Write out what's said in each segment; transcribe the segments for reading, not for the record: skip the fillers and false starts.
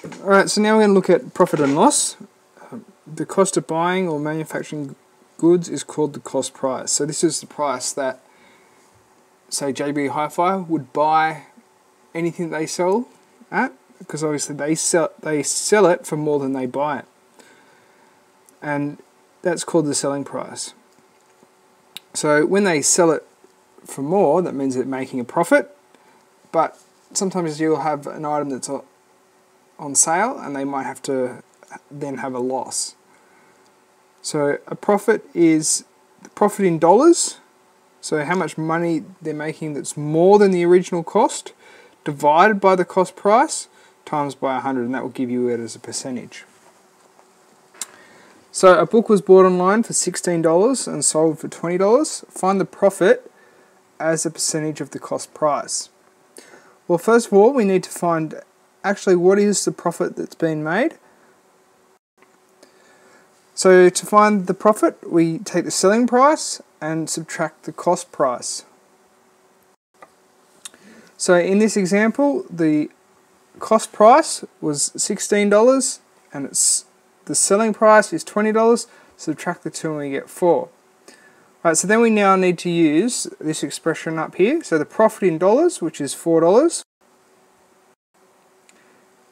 Alright, so now we're going to look at profit and loss. The cost of buying or manufacturing goods is called the cost price. So this is the price that, say, JB Hi-Fi would buy anything they sell at, because obviously they sell it for more than they buy it. And that's called the selling price. So when they sell it for more, that means they're making a profit, but sometimes you'll have an item that's on sale and they might have to then have a loss. So a profit is the profit in dollars, so how much money they're making that's more than the original cost, divided by the cost price, times by 100, and that will give you it as a percentage. So a book was bought online for $16 and sold for $20. Find the profit as a percentage of the cost price. Well, first of all, we need to find actually what is the profit that's been made. So to find the profit, we take the selling price and subtract the cost price. So in this example, the cost price was $16 and the selling price is $20. Subtract the two and we get 4. Right, so then we now need to use this expression up here. So the profit in dollars, which is $4,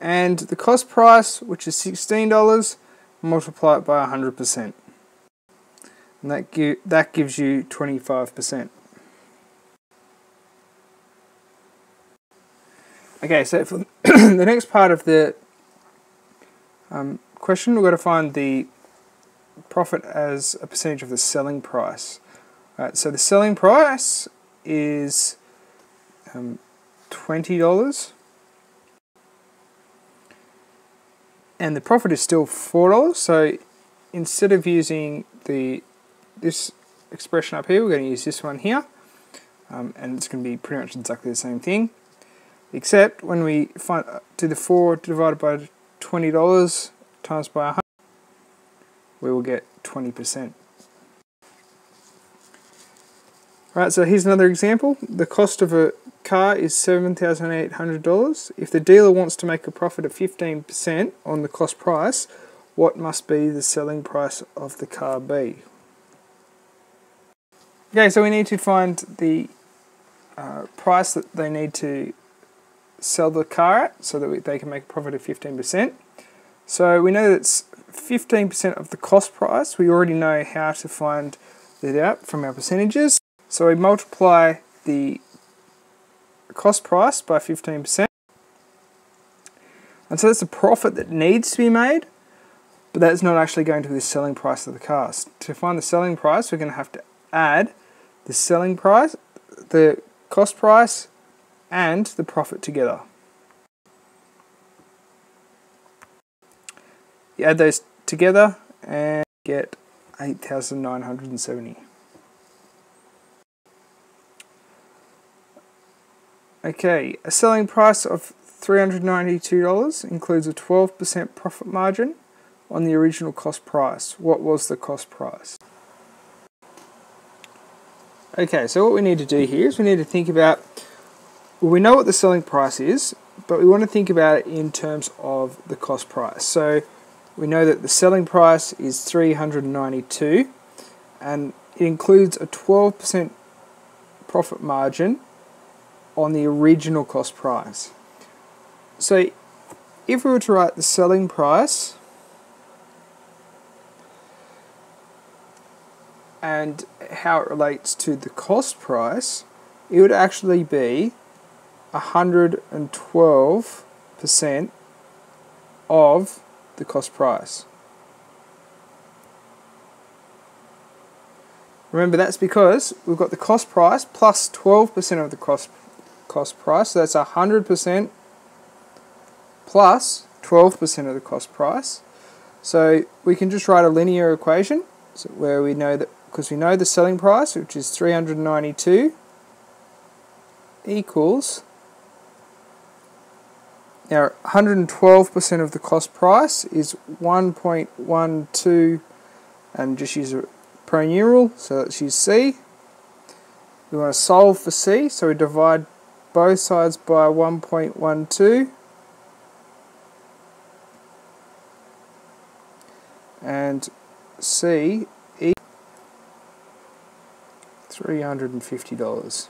and the cost price, which is $16, multiply it by 100%. And that gives you 25%. Okay, so for the next part of the question, we've got to find the profit as a percentage of the selling price. Right, so the selling price is $20. And the profit is still $4, so instead of using this expression up here, we're going to use this one here, and it's going to be pretty much exactly the same thing, except when we do the 4 divided by $20 times by 100, we will get 20%. Right, so here's another example. The cost of a car is $7,800. If the dealer wants to make a profit of 15% on the cost price, what must be the selling price of the car be? Okay, so we need to find the price that they need to sell the car at so that they can make a profit of 15%. So we know that it's 15% of the cost price. We already know how to find that out from our percentages. So we multiply the cost price by 15%. And so that's the profit that needs to be made, but that's not actually going to be the selling price of the car. To find the selling price, we're going to have to add the selling price, the cost price, and the profit together. You add those together and get 8,970. Okay, a selling price of $392 includes a 12% profit margin on the original cost price. What was the cost price? Okay, so what we need to do here is we need to think about, well, we know what the selling price is, but we want to think about it in terms of the cost price. So we know that the selling price is $392 and it includes a 12% profit margin on the original cost price. So if we were to write the selling price and how it relates to the cost price, it would actually be 112% of the cost price. Remember, that's because we've got the cost price plus 12% of the cost price, so that's 100% plus 12% of the cost price. So we can just write a linear equation where we know that, because we know the selling price, which is 392, equals, now 112% of the cost price is 1.12, and just use a pro numeral, so let's use C. We want to solve for C, so we divide both sides by 1.12. and C, $350.